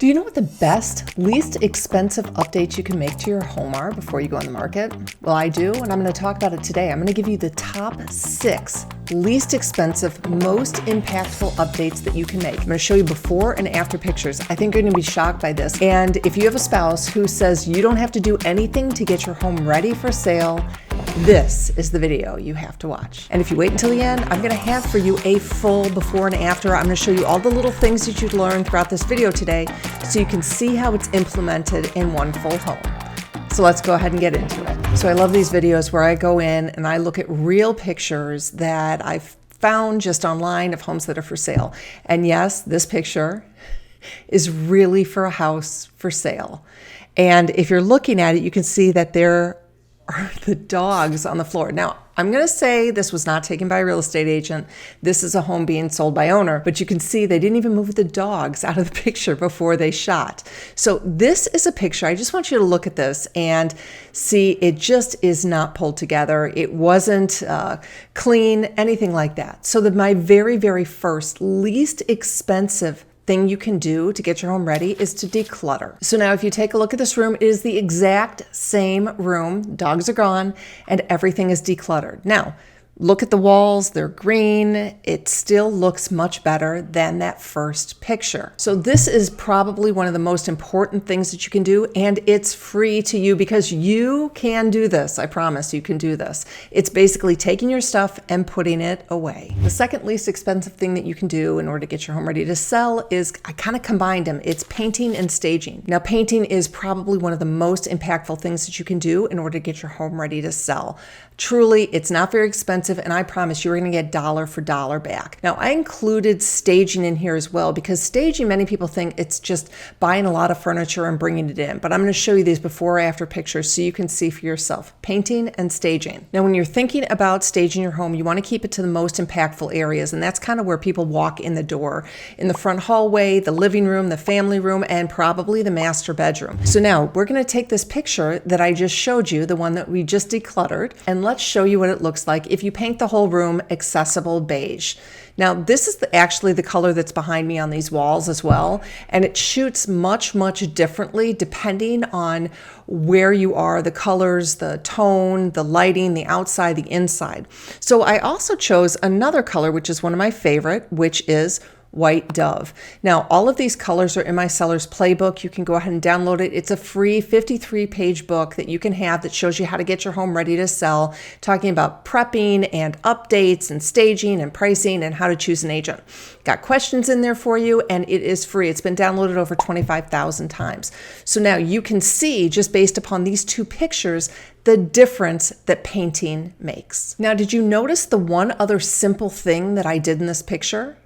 Do you know what the best, least expensive updates you can make to your home are before you go on the market? Well, I do, and I'm going to talk about it today. I'm going to give you the top 6 least expensive, most impactful updates that you can make. I'm going to show you before and after pictures. I think you're going to be shocked by this. And if you have a spouse who says you don't have to do anything to get your home ready for sale, this is the video you have to watch. And if you wait until the end, I'm going to have for you a full before and after. I'm going to show you all the little things that you'd learn throughout this video today so you can see how it's implemented in one full home. So let's go ahead and get into it. So I love these videos where I go in and I look at real pictures that I've found just online of homes that are for sale. And yes, this picture is really for a house for sale. And if you're looking at it, you can see that there are the dogs on the floor. Now, I'm going to say this was not taken by a real estate agent. This is a home being sold by owner, but you can see they didn't even move the dogs out of the picture before they shot. So this is a picture. I just want you to look at this and see it just is not pulled together. It wasn't clean, anything like that. So my very, very first least expensive thing you can do to get your home ready is to declutter. So now if you take a look at this room, it is the exact same room. Dogs are gone and everything is decluttered. Now, look at the walls, they're green. It still looks much better than that first picture. So this is probably one of the most important things that you can do, and it's free to you because you can do this. I promise you can do this. It's basically taking your stuff and putting it away. The second least expensive thing that you can do in order to get your home ready to sell is, I kind of combined them. It's painting and staging. Now, painting is probably one of the most impactful things that you can do in order to get your home ready to sell. Truly, it's not very expensive, and I promise you're going to get dollar for dollar back. Now, I included staging in here as well because staging, many people think it's just buying a lot of furniture and bringing it in, but I'm going to show you these before or after pictures so you can see for yourself. Painting and staging. Now, when you're thinking about staging your home, you want to keep it to the most impactful areas, and that's kind of where people walk in the door. In the front hallway, the living room, the family room, and probably the master bedroom. So now, we're going to take this picture that I just showed you, the one that we just decluttered, and let's show you what it looks like if you paint the whole room accessible beige. Now, this is actually the color that's behind me on these walls as well, and it shoots much, much differently depending on where you are, the colors, the tone, the lighting, the outside, the inside. So I also chose another color, which is one of my favorite, which is White Dove. Now, all of these colors are in my seller's playbook. You can go ahead and download it. It's a free 53-page book that you can have that shows you how to get your home ready to sell, talking about prepping and updates and staging and pricing and how to choose an agent. Got questions in there for you, and it is free. It's been downloaded over 25,000 times. So now you can see, just based upon these two pictures, the difference that painting makes. Now, did you notice the one other simple thing that I did in this picture?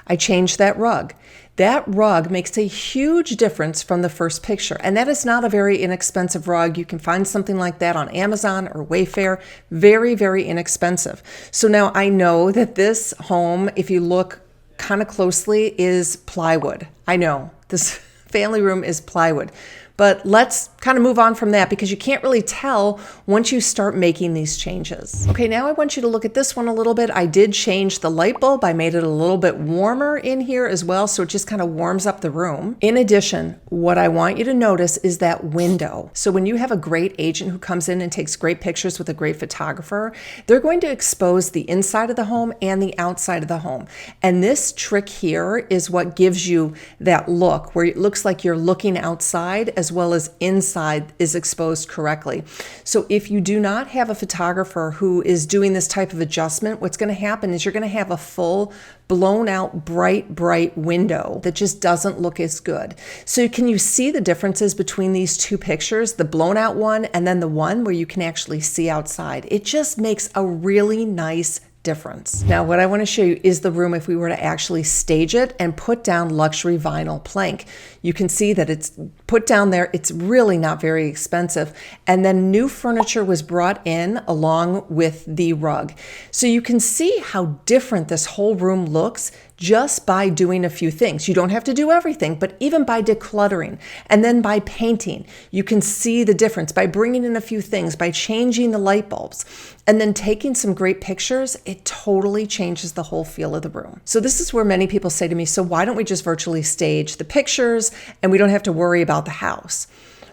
I changed that rug. That rug makes a huge difference from the first picture. And that is not a very inexpensive rug. You can find something like that on Amazon or Wayfair. Very, very inexpensive. So now I know that this home, if you look kind of closely, is plywood. I know this family room is plywood. But let's kind of move on from that because you can't really tell once you start making these changes. Okay, now I want you to look at this one a little bit. I did change the light bulb. I made it a little bit warmer in here as well, so it just kind of warms up the room. In addition, what I want you to notice is that window. So when you have a great agent who comes in and takes great pictures with a great photographer, they're going to expose the inside of the home and the outside of the home. And this trick here is what gives you that look where it looks like you're looking outside as well as inside is exposed correctly. So if you do not have a photographer who is doing this type of adjustment, what's going to happen is you're going to have a full blown out bright window that just doesn't look as good. So can you see the differences between these two pictures, the blown out one and then the one where you can actually see outside? It just makes a really nice difference. Now, what I want to show you is the room if we were to actually stage it and put down luxury vinyl plank. You can see that it's put down there. It's really not very expensive. And then new furniture was brought in along with the rug. So you can see how different this whole room looks just by doing a few things. You don't have to do everything, but even by decluttering and then by painting, you can see the difference by bringing in a few things, by changing the light bulbs, and then taking some great pictures. It totally changes the whole feel of the room. So this is where many people say to me, so why don't we just virtually stage the pictures and we don't have to worry about the house.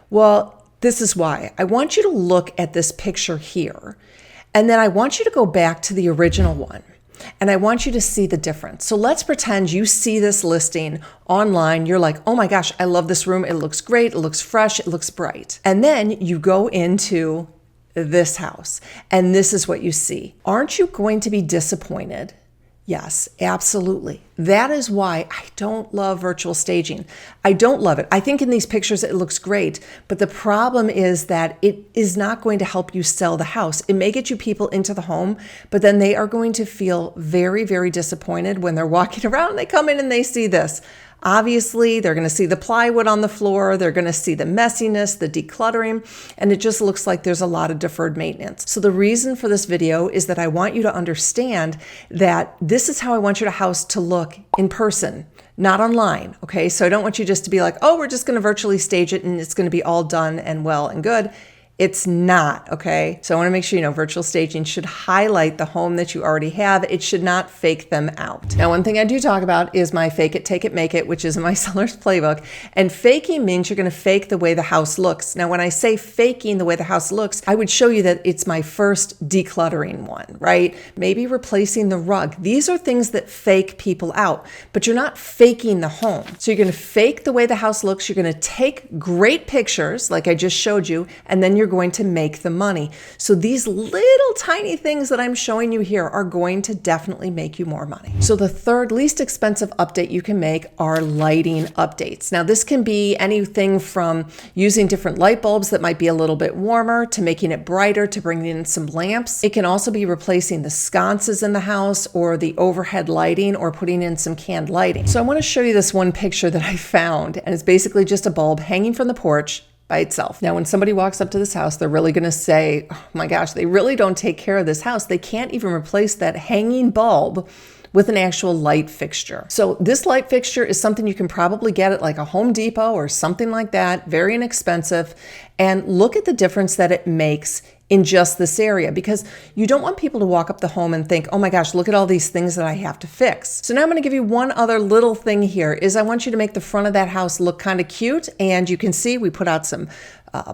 Well, this is why. I want you to look at this picture here, and then I want you to go back to the original one. And I want you to see the difference. So let's pretend you see this listing online. You're like, oh my gosh, I love this room. It looks great. It looks fresh. It looks bright. And then you go into this house and this is what you see. Aren't you going to be disappointed? Yes, absolutely. That is why I don't love virtual staging. I don't love it. I think in these pictures it looks great, but the problem is that it is not going to help you sell the house. It may get you people into the home, but then they are going to feel very, very disappointed when they're walking around. They come in and they see this. Obviously, they're going to see the plywood on the floor. They're going to see the messiness, the decluttering, and it just looks like there's a lot of deferred maintenance. So the reason for this video is that I want you to understand that this is how I want your house to look in person, not online. Okay, so I don't want you just to be like, oh, we're just going to virtually stage it and it's going to be all done and well and good. It's not, okay? So I want to make sure you know virtual staging should highlight the home that you already have. It should not fake them out. Now, one thing I do talk about is my fake it, take it, make it, which is in my seller's playbook. And faking means you're going to fake the way the house looks. Now, when I say faking the way the house looks, I would show you that it's my first decluttering one, right? Maybe replacing the rug. These are things that fake people out, but you're not faking the home. So you're going to fake the way the house looks. You're going to take great pictures like I just showed you, and then you're going to make the money. So these little tiny things that I'm showing you here are going to definitely make you more money. So the third least expensive update you can make are lighting updates. Now this can be anything from using different light bulbs that might be a little bit warmer to making it brighter to bringing in some lamps. It can also be replacing the sconces in the house or the overhead lighting or putting in some canned lighting. So I want to show you this one picture that I found, and it's basically just a bulb hanging from the porch by itself. Now, when somebody walks up to this house, they're really going to say, oh my gosh, they really don't take care of this house. They can't even replace that hanging bulb with an actual light fixture. So this light fixture is something you can probably get at like a Home Depot or something like that, very inexpensive. And look at the difference that it makes in just this area, because you don't want people to walk up the home and think, oh my gosh, look at all these things that I have to fix. So now I'm going to give you one other little thing here is I want you to make the front of that house look kind of cute. And you can see we put out some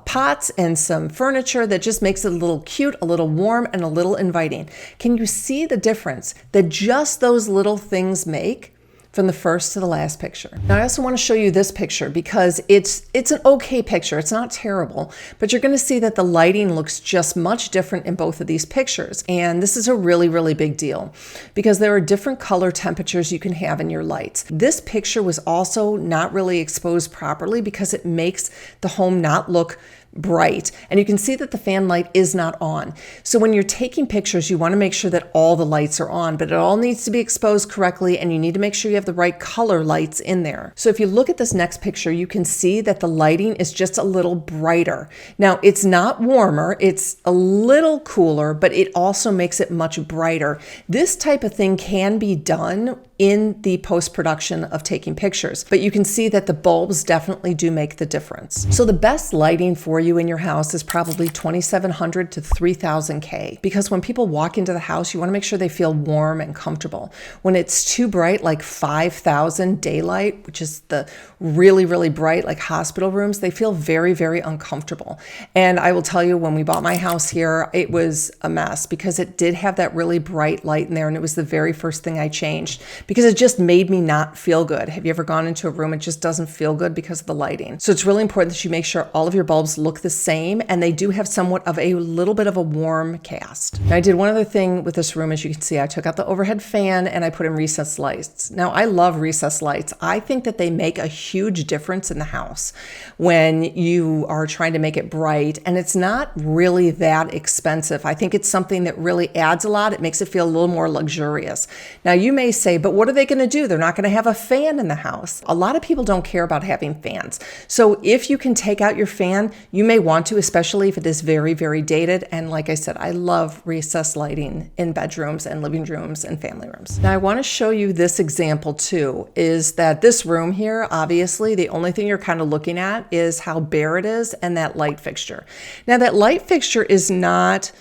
pots and some furniture that just makes it a little cute, a little warm, and a little inviting. Can you see the difference that just those little things make from the first to the last picture? Now, I also want to show you this picture because it's an okay picture. It's not terrible, but you're going to see that the lighting looks just much different in both of these pictures. And this is a really, really big deal because there are different color temperatures you can have in your lights. This picture was also not really exposed properly because it makes the home not look bright. And you can see that the fan light is not on. So when you're taking pictures, you want to make sure that all the lights are on, but it all needs to be exposed correctly, and you need to make sure you have the right color lights in there. So if you look at this next picture, you can see that the lighting is just a little brighter. Now, it's not warmer, it's a little cooler, but it also makes it much brighter. This type of thing can be done in the post-production of taking pictures, but you can see that the bulbs definitely do make the difference. So the best lighting for you in your house is probably 2,700 to 3,000 K, because when people walk into the house, you want to make sure they feel warm and comfortable. When it's too bright, like 5,000 daylight, which is the really, really bright, like hospital rooms, they feel very, very uncomfortable. And I will tell you, when we bought my house here, it was a mess because it did have that really bright light in there, and it was the very first thing I changed because it just made me not feel good. Have you ever gone into a room, it just doesn't feel good because of the lighting? So it's really important that you make sure all of your bulbs look the same, and they do have somewhat of a little bit of a warm cast. Now, I did one other thing with this room. As you can see, I took out the overhead fan and I put in recessed lights. Now, I love recessed lights. I think that they make a huge difference in the house when you are trying to make it bright, and it's not really that expensive. I think it's something that really adds a lot. It makes it feel a little more luxurious. Now, you may say, but what are they going to do? They're not going to have a fan in the house. A lot of people don't care about having fans. So if you can take out your fan, you may want to, especially if it is very, very dated. And like I said, I love recessed lighting in bedrooms and living rooms and family rooms. Now, I want to show you this example too, is that this room here, obviously, the only thing you're kind of looking at is how bare it is and that light fixture. Now, that light fixture is not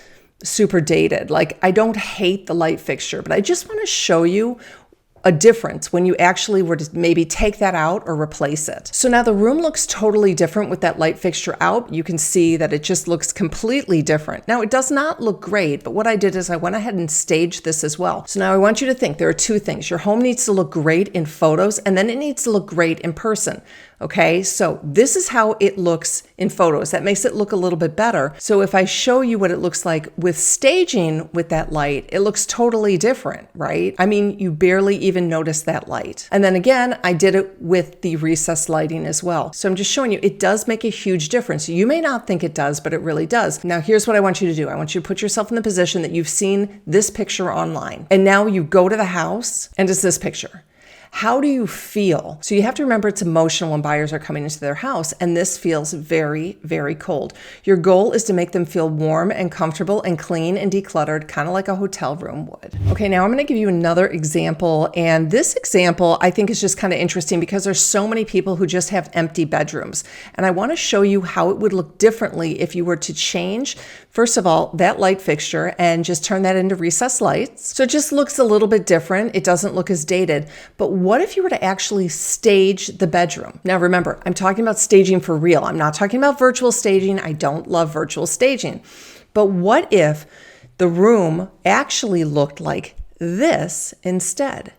super dated. Like, I don't hate the light fixture, but I just want to show you a difference when you actually were to maybe take that out or replace it. So now the room looks totally different with that light fixture out. You can see that it just looks completely different. Now it does not look great, but what I did is I went ahead and staged this as well. So now I want you to think there are two things. Your home needs to look great in photos, and then it needs to look great in person. Okay, so this is how it looks in photos. That makes it look a little bit better. So if I show you what it looks like with staging with that light, it looks totally different, right? I mean, you barely even notice that light. And then again, I did it with the recessed lighting as well. So I'm just showing you, it does make a huge difference. You may not think it does, but it really does. Now, here's what I want you to do. I want you to put yourself in the position that you've seen this picture online. And now you go to the house and it's this picture. How do you feel? So you have to remember it's emotional when buyers are coming into their house, and this feels very, very cold. Your goal is to make them feel warm and comfortable and clean and decluttered, kind of like a hotel room would. Okay, now I'm going to give you another example, and this example I think is just kind of interesting because there's so many people who just have empty bedrooms, and I want to show you how it would look differently if you were to change, first of all, that light fixture and just turn that into recessed lights. So it just looks a little bit different. It doesn't look as dated, but what if you were to actually stage the bedroom? Now remember, I'm talking about staging for real. I'm not talking about virtual staging. I don't love virtual staging. But what if the room actually looked like this instead?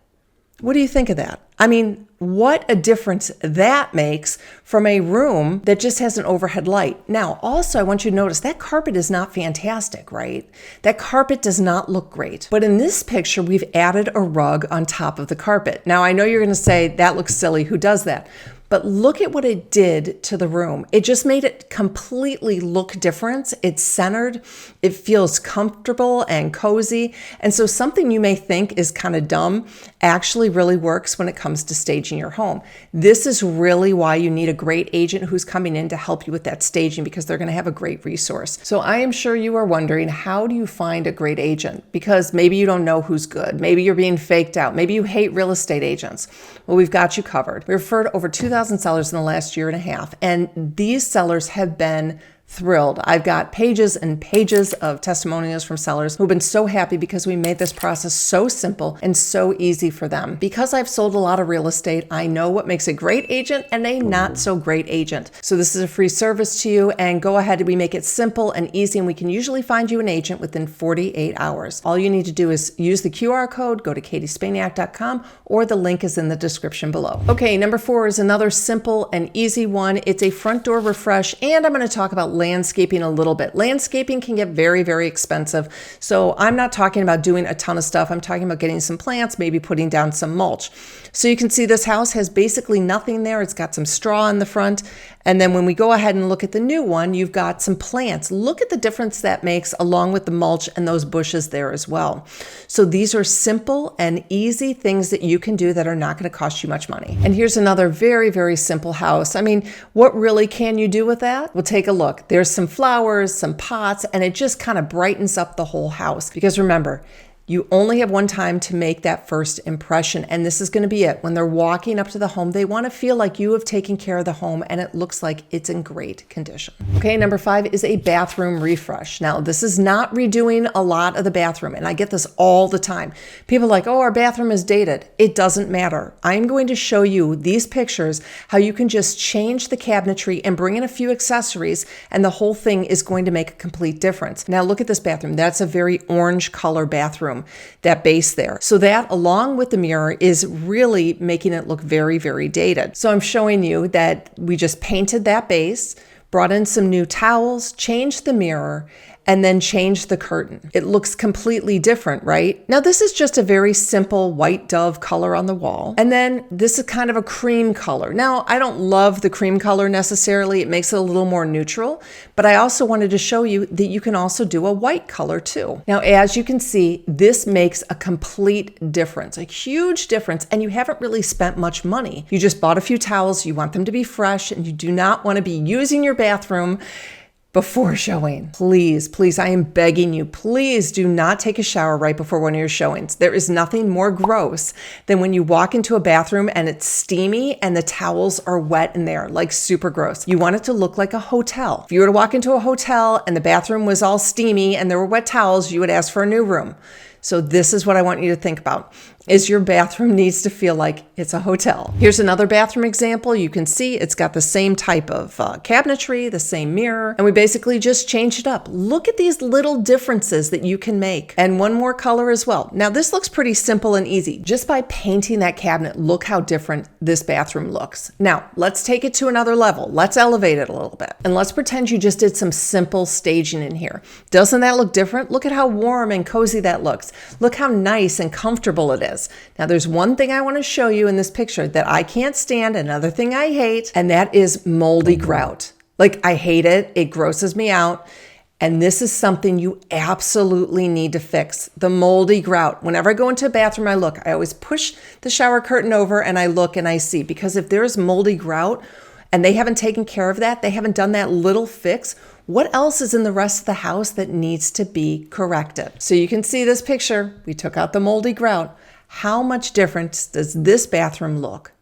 What do you think of that? I mean, what a difference that makes from a room that just has an overhead light. Now, also, I want you to notice that carpet is not fantastic, right? That carpet does not look great. But in this picture, we've added a rug on top of the carpet. Now, I know you're going to say, that looks silly. Who does that? But look at what it did to the room. It just made it completely look different. It's centered. It feels comfortable and cozy. And so something you may think is kind of dumb actually really works when it comes to staging your home. This is really why you need a great agent who's coming in to help you with that staging, because they're going to have a great resource. So I am sure you are wondering, how do you find a great agent? Because maybe you don't know who's good. Maybe you're being faked out. Maybe you hate real estate agents. Well, we've got you covered. We referred over 2,000 sellers in the last year and a half, and these sellers have been thrilled. I've got pages and pages of testimonials from sellers who've been so happy because we made this process so simple and so easy for them. Because I've sold a lot of real estate, I know what makes a great agent and a not so great agent. So this is a free service to you, and go ahead. We make it simple and easy, and we can usually find you an agent within 48 hours. All you need to do is use the QR code, go to katispaniak.com, or the link is in the description below. Okay, number 4 is another simple and easy one. It's a front door refresh, and I'm going to talk about landscaping a little bit. Landscaping can get very, very expensive. So I'm not talking about doing a ton of stuff. I'm talking about getting some plants, maybe putting down some mulch. So you can see this house has basically nothing there. It's got some straw in the front. And then when we go ahead and look at the new one, you've got some plants. Look at the difference that makes along with the mulch and those bushes there as well. So these are simple and easy things that you can do that are not going to cost you much money. And here's another very, very simple house. I mean, what really can you do with that? Well, take a look. There's some flowers, some pots, and it just kind of brightens up the whole house. Because remember, you only have one time to make that first impression, and this is going to be it. When they're walking up to the home, they want to feel like you have taken care of the home and it looks like it's in great condition. Okay, number 5 is a bathroom refresh. Now, this is not redoing a lot of the bathroom, and I get this all the time. People are like, oh, our bathroom is dated. It doesn't matter. I'm going to show you these pictures, how you can just change the cabinetry and bring in a few accessories, and the whole thing is going to make a complete difference. Now, look at this bathroom. That's a very orange color bathroom. That base there. So that, along with the mirror, is really making it look very, very dated. So I'm showing you that we just painted that base, brought in some new towels, changed the mirror, and then changed the curtain. It looks completely different, right? Now, this is just a very simple white dove color on the wall. And then this is kind of a cream color. Now, I don't love the cream color necessarily. It makes it a little more neutral, but I also wanted to show you that you can also do a white color too. Now, as you can see, this makes a complete difference, a huge difference, and you haven't really spent much money. You just bought a few towels, you want them to be fresh, and you do not want to be using your bathroom before showing. Please, please, I am begging you, please do not take a shower right before one of your showings. There is nothing more gross than when you walk into a bathroom and it's steamy and the towels are wet in there, like super gross. You want it to look like a hotel. If you were to walk into a hotel and the bathroom was all steamy and there were wet towels, you would ask for a new room. So this is what I want you to think about, is your bathroom needs to feel like it's a hotel. Here's another bathroom example. You can see it's got the same type of cabinetry, the same mirror, and we basically just changed it up. Look at these little differences that you can make. And one more color as well. Now this looks pretty simple and easy. Just by painting that cabinet, look how different this bathroom looks. Now let's take it to another level. Let's elevate it a little bit. And let's pretend you just did some simple staging in here. Doesn't that look different? Look at how warm and cozy that looks. Look how nice and comfortable it is. Now there's one thing I want to show you in this picture that I can't stand, another thing I hate, and that is moldy grout. Like, I hate it. It grosses me out. And this is something you absolutely need to fix, the moldy grout. Whenever I go into a bathroom, I always push the shower curtain over and I look and I see, because if there's moldy grout and they haven't taken care of that, they haven't done that little fix, what else is in the rest of the house that needs to be corrected? So you can see this picture. We took out the moldy grout. How much different does this bathroom look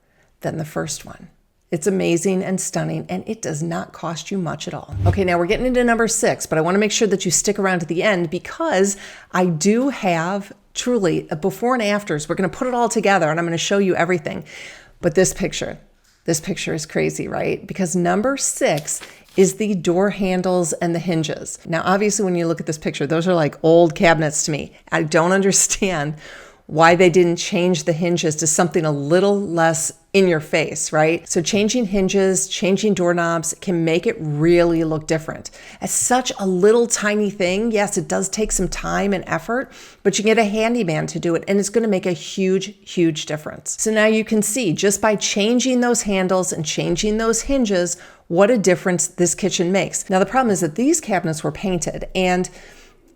than the first one? It's amazing and stunning, and it does not cost you much at all. Okay, now we're getting into number 6, but I want to make sure that you stick around to the end, because I do have truly a before and afters. We're going to put it all together and I'm going to show you everything. But this picture is crazy, right? Because number 6 is the door handles and the hinges. Now, obviously, when you look at this picture, those are like old cabinets to me. I don't understand why they didn't change the hinges to something a little less in your face, right? So changing hinges, changing doorknobs can make it really look different. As such a little tiny thing, yes, it does take some time and effort, but you get a handyman to do it, and it's going to make a huge, huge difference. So now you can see, just by changing those handles and changing those hinges, what a difference this kitchen makes. Now the problem is that these cabinets were painted, and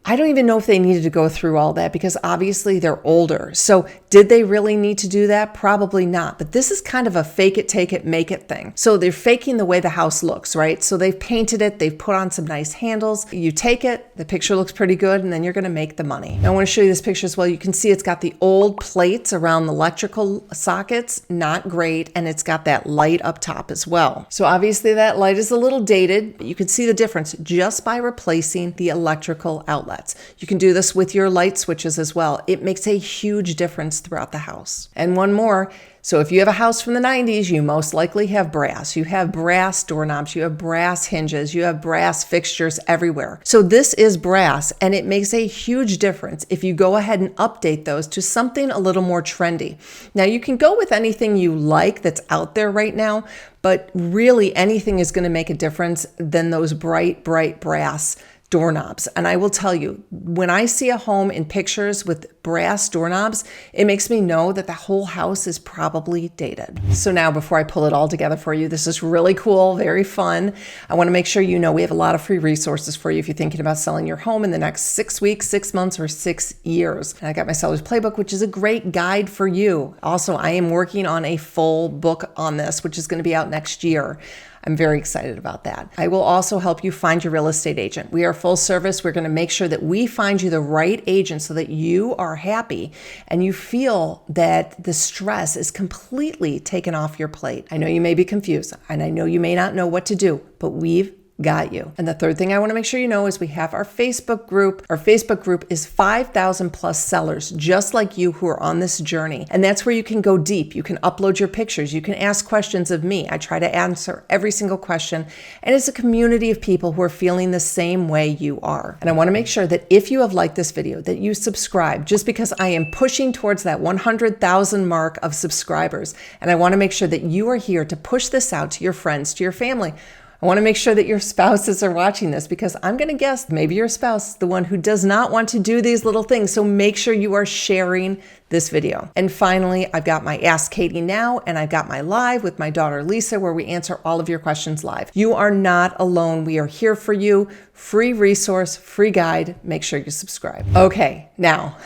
I don't even know if they needed to go through all that, because obviously they're older. So did they really need to do that? Probably not. But this is kind of a fake it, take it, make it thing. So they're faking the way the house looks, right? So they've painted it, they've put on some nice handles. You take it, the picture looks pretty good, and then you're gonna make the money. Now I wanna show you this picture as well. You can see it's got the old plates around the electrical sockets, not great, and it's got that light up top as well. So obviously that light is a little dated, but you can see the difference just by replacing the electrical outlets. You can do this with your light switches as well. It makes a huge difference throughout the house. And one more, so if you have a house from the 90s, you most likely have brass. You have brass doorknobs, you have brass hinges, you have brass fixtures everywhere. So this is brass, and it makes a huge difference if you go ahead and update those to something a little more trendy. Now you can go with anything you like that's out there right now, but really anything is going to make a difference than those bright brass doorknobs. And I will tell you, when I see a home in pictures with brass doorknobs, it makes me know that the whole house is probably dated. So now, before I pull it all together for you, this is really cool, very fun. I want to make sure you know we have a lot of free resources for you if you're thinking about selling your home in the next 6 weeks, 6 months, or 6 years. And I got my seller's playbook, which is a great guide for you. Also, I am working on a full book on this, which is going to be out next year. I'm very excited about that. I will also help you find your real estate agent. We are full service. We're going to make sure that we find you the right agent so that you are happy and you feel that the stress is completely taken off your plate. I know you may be confused, and I know you may not know what to do, but we've got you. And the third thing I want to make sure you know is we have our Facebook group. Our Facebook group is 5,000 plus sellers just like you who are on this journey. And that's where you can go deep. You can upload your pictures. You can ask questions of me. I try to answer every single question. And it's a community of people who are feeling the same way you are. And I want to make sure that if you have liked this video, that you subscribe, just because I am pushing towards that 100,000 mark of subscribers. And I want to make sure that you are here to push this out to your friends, to your family. I want to make sure that your spouses are watching this, because I'm going to guess maybe your spouse is the one who does not want to do these little things. So make sure you are sharing this video. And finally, I've got my Ask Katie Now, and I've got my live with my daughter Lisa, where we answer all of your questions live. You are not alone. We are here for you. Free resource, free guide. Make sure you subscribe. Okay, now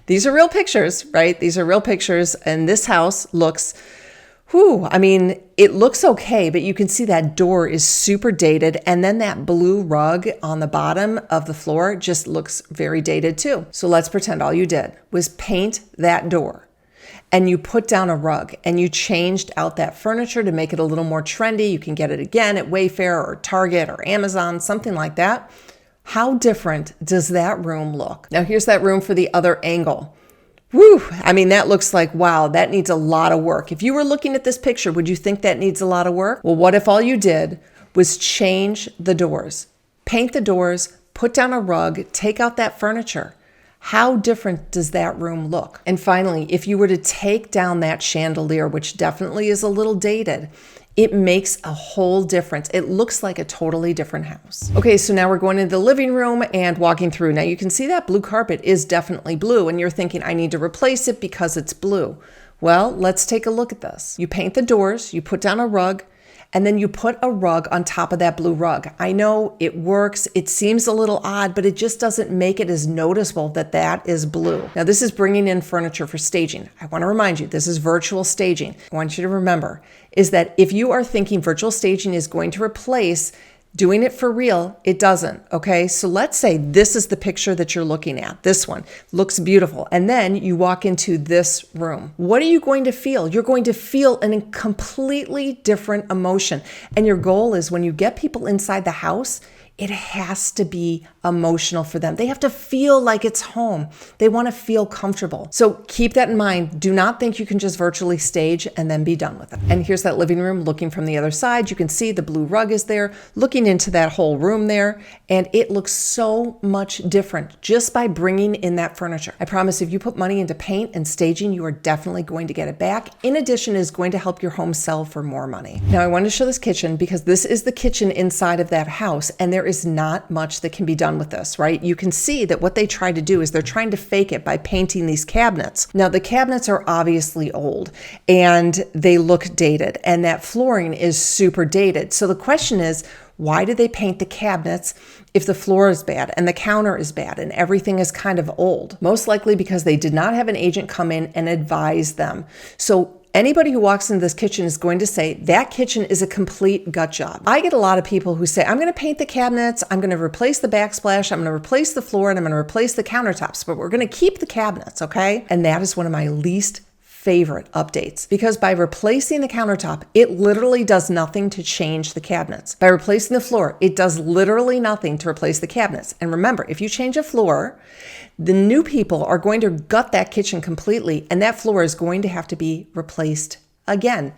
these are real pictures, right? These are real pictures, and this house looks I mean, it looks okay, but you can see that door is super dated. And then that blue rug on the bottom of the floor just looks very dated too. So let's pretend all you did was paint that door, and you put down a rug, and you changed out that furniture to make it a little more trendy. You can get it again at Wayfair or Target or Amazon, something like that. How different does that room look? Now here's that room for the other angle. Whew, I mean, that looks like, wow, that needs a lot of work. If you were looking at this picture, would you think that needs a lot of work? Well, what if all you did was change the doors, paint the doors, put down a rug, take out that furniture? How different does that room look? And finally, if you were to take down that chandelier, which definitely is a little dated, it makes a whole difference. It looks like a totally different house. Okay, so now we're going into the living room and walking through. Now you can see that blue carpet is definitely blue, and you're thinking, I need to replace it because it's blue. Well, let's take a look at this. You paint the doors, you put down a rug, and then you put a rug on top of that blue rug. I know it works. It seems a little odd, but it just doesn't make it as noticeable that that is blue. Now, this is bringing in furniture for staging. I want to remind you, this is virtual staging. I want you to remember is that if you are thinking virtual staging is going to replace doing it for real, it doesn't, okay? So let's say this is the picture that you're looking at. This one looks beautiful. And then you walk into this room. What are you going to feel? You're going to feel a completely different emotion. And your goal is when you get people inside the house, it has to be emotional for them. They have to feel like it's home. They want to feel comfortable. So keep that in mind. Do not think you can just virtually stage and then be done with it. And here's that living room looking from the other side. You can see the blue rug is there, looking into that whole room there, and it looks so much different just by bringing in that furniture. I promise if you put money into paint and staging, you are definitely going to get it back. In addition, it is going to help your home sell for more money. Now, I wanted to show this kitchen because this is the kitchen inside of that house, and there is not much that can be done with this, right? You can see that what they try to do is they're trying to fake it by painting these cabinets. Now, the cabinets are obviously old and they look dated, and that flooring is super dated. So the question is, why did they paint the cabinets if the floor is bad and the counter is bad and everything is kind of old? Most likely because they did not have an agent come in and advise them. So anybody who walks into this kitchen is going to say that kitchen is a complete gut job. I get a lot of people who say, I'm going to paint the cabinets, I'm going to replace the backsplash, I'm going to replace the floor, and I'm going to replace the countertops, but we're going to keep the cabinets, okay? And that is one of my least favorite updates, because by replacing the countertop, it literally does nothing to change the cabinets. By replacing the floor, it does literally nothing to replace the cabinets. And remember, if you change a floor, the new people are going to gut that kitchen completely, and that floor is going to have to be replaced again.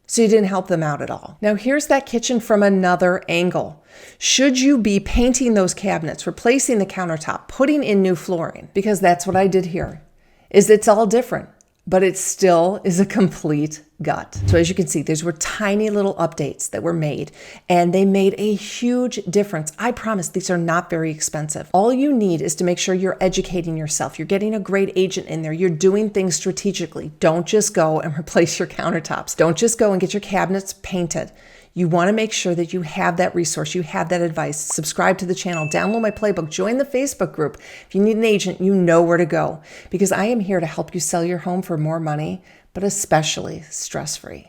So you didn't help them out at all. Now here's that kitchen from another angle. Should you be painting those cabinets, replacing the countertop, putting in new flooring? Because that's what I did here, is it's all different, but it still is a complete gut. So as you can see, these were tiny little updates that were made, and they made a huge difference. I promise these are not very expensive. All you need is to make sure you're educating yourself. You're getting a great agent in there. You're doing things strategically. Don't just go and replace your countertops. Don't just go and get your cabinets painted. You want to make sure that you have that resource, you have that advice. Subscribe to the channel, download my playbook, join the Facebook group. If you need an agent, you know where to go, because I am here to help you sell your home for more money, but especially stress-free.